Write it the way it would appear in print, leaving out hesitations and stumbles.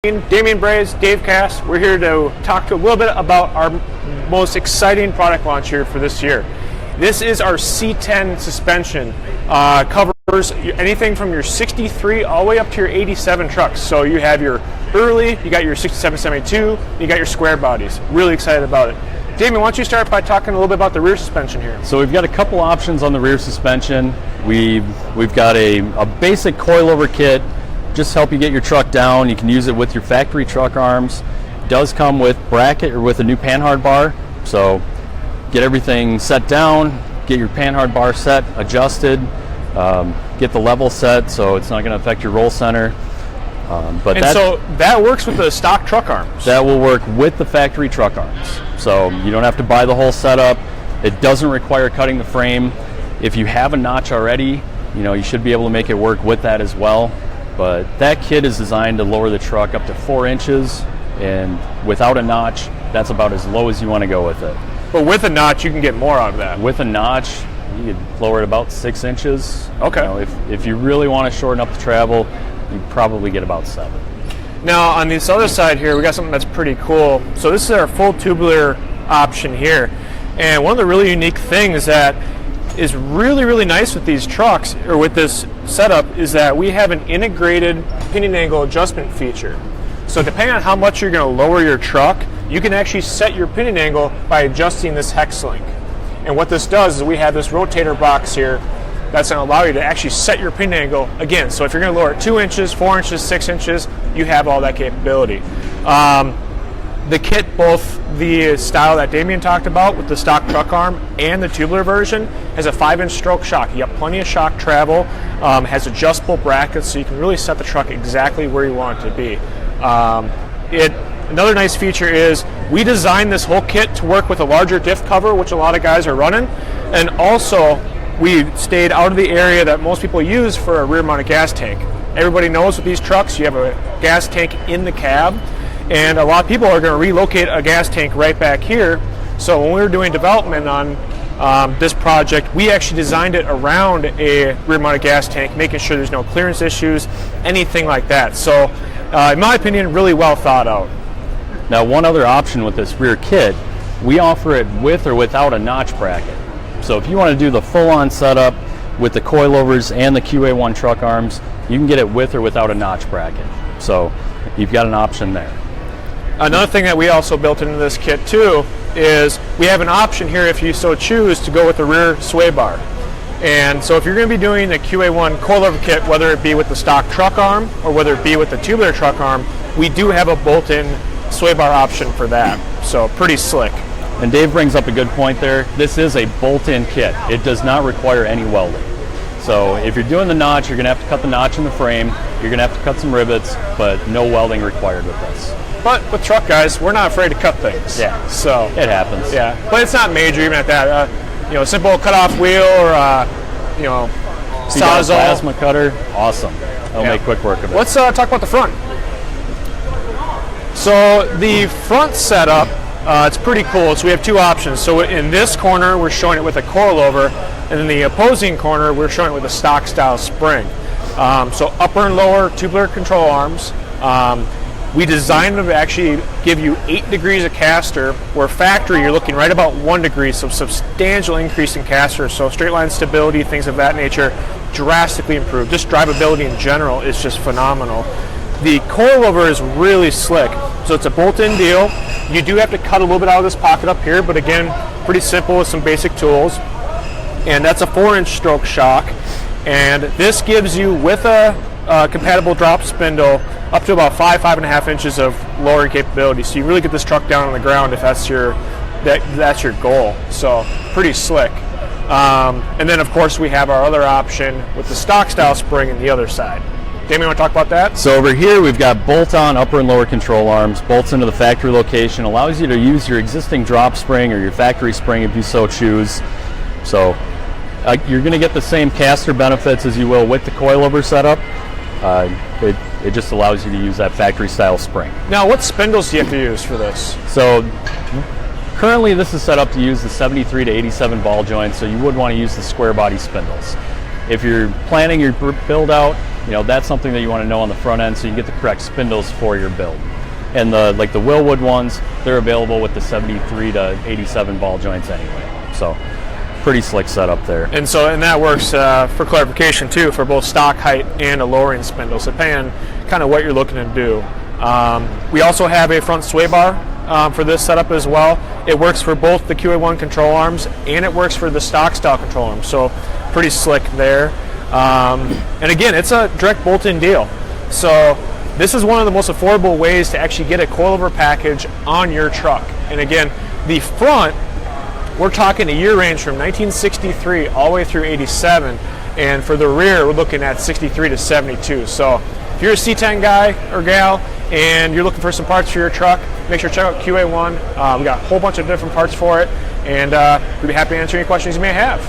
Damien Braze, Dave Cass. We're here to talk to a little bit about our most exciting product launch here for this year. This is our C10 suspension. Covers anything from your 63 all the way up to your 87 trucks. So you have your early, you got your 67, 72, you got your square bodies. Really excited about it. Damien, why don't you start by talking a little bit about the rear suspension here? So we've got a couple options on the rear suspension. We've got a basic coilover kit, just help you get your truck down. You can use it with your factory truck arms. It does come with bracket or with a new panhard bar. So get everything set down, get your panhard bar set, adjusted, get the level set so it's not going to affect your roll center. So that works with the stock truck arms? That will work with the factory truck arms. So you don't have to buy the whole setup. It doesn't require cutting the frame. If you have a notch already, you should be able to make it work with that as well. But that kit is designed to lower the truck up to 4 inches, and without a notch, that's about as low as you want to go with it. But with a notch, you can get more out of that. With a notch, you could lower it about 6 inches. Okay. If you really want to shorten up the travel, you probably get about 7. Now on this other side here, we got something that's pretty cool. So this is our full tubular option here. And one of the really unique things that is really, really nice with these trucks, or with this setup, is that we have an integrated pinion angle adjustment feature. So depending on how much you're going to lower your truck, you can actually set your pinion angle by adjusting this hex link. And what this does is we have this rotator box here that's going to allow you to actually set your pinion angle again. So if you're going to lower it 2 inches, 4 inches, 6 inches, you have all that capability. The kit, both the style that Damien talked about with the stock truck arm and the tubular version, has a 5-inch stroke shock. You got plenty of shock travel, has adjustable brackets, so you can really set the truck exactly where you want it to be. Another nice feature is we designed this whole kit to work with a larger diff cover, which a lot of guys are running, and also we stayed out of the area that most people use for a rear-mounted gas tank. Everybody knows with these trucks you have a gas tank in the cab, and a lot of people are going to relocate a gas tank right back here. So when we were doing development on this project, we actually designed it around a rear-mounted gas tank, making sure there's no clearance issues, anything like that. So in my opinion, really well thought out. Now, one other option with this rear kit, we offer it with or without a notch bracket. So if you want to do the full-on setup with the coilovers and the QA1 truck arms, you can get it with or without a notch bracket. So you've got an option there. Another thing that we also built into this kit too is we have an option here, if you so choose, to go with the rear sway bar. And so if you're going to be doing the QA1 coilover kit, whether it be with the stock truck arm or whether it be with the tubular truck arm, we do have a bolt-in sway bar option for that. So pretty slick. And Dave brings up a good point there. This is a bolt-in kit. It does not require any welding. So if you're doing the notch, you're going to have to cut the notch in the frame. You're going to have to cut some rivets, but no welding required with this. But with truck guys, we're not afraid to cut things. Yeah, so it happens. Yeah, but it's not major even at that. Simple cut-off wheel or Sawzall. Plasma cutter, awesome. That'll make quick work of it. Let's talk about the front. So the front setup, it's pretty cool. So we have two options. So in this corner, we're showing it with a coil-over, and in the opposing corner, we're showing it with a stock-style spring. So upper and lower tubular control arms. We designed them to actually give you 8 degrees of caster, where factory you're looking right about 1 degree, so substantial increase in caster. So straight line stability, things of that nature, drastically improved. Just drivability in general is just phenomenal. The coilover is really slick, so it's a bolt-in deal. You do have to cut a little bit out of this pocket up here, but again, pretty simple with some basic tools. And that's a 4-inch stroke shock, and this gives you, with a compatible drop spindle, up to about 5.5 inches of lowering capability. So you really get this truck down on the ground if that's your goal. So pretty slick. And then of course we have our other option with the stock style spring on the other side. Damien, want to talk about that? So over here we've got bolt-on upper and lower control arms, bolts into the factory location, allows you to use your existing drop spring or your factory spring if you so choose. So you're going to get the same caster benefits as you will with the coilover setup. It just allows you to use that factory style spring. Now, what spindles do you have to use for this? So currently this is set up to use the 73 to 87 ball joints, so you would want to use the square body spindles. If you're planning your build out that's something that you want to know on the front end, so you can get the correct spindles for your build. And the Willwood ones, they're available with the 73 to 87 ball joints anyway. So pretty slick setup there. And that works for clarification too, for both stock height and a lowering spindle, so depending on kind of what you're looking to do. We also have a front sway bar for this setup as well. It works for both the QA1 control arms and it works for the stock style control arms, so pretty slick there. And again, it's a direct bolt-in deal. So this is one of the most affordable ways to actually get a coilover package on your truck. And again, the front, we're talking a year range from 1963 all the way through 87. And for the rear, we're looking at 63 to 72. So if you're a C10 guy or gal and you're looking for some parts for your truck, make sure to check out QA1. We got a whole bunch of different parts for it, and we'd be happy to answer any questions you may have.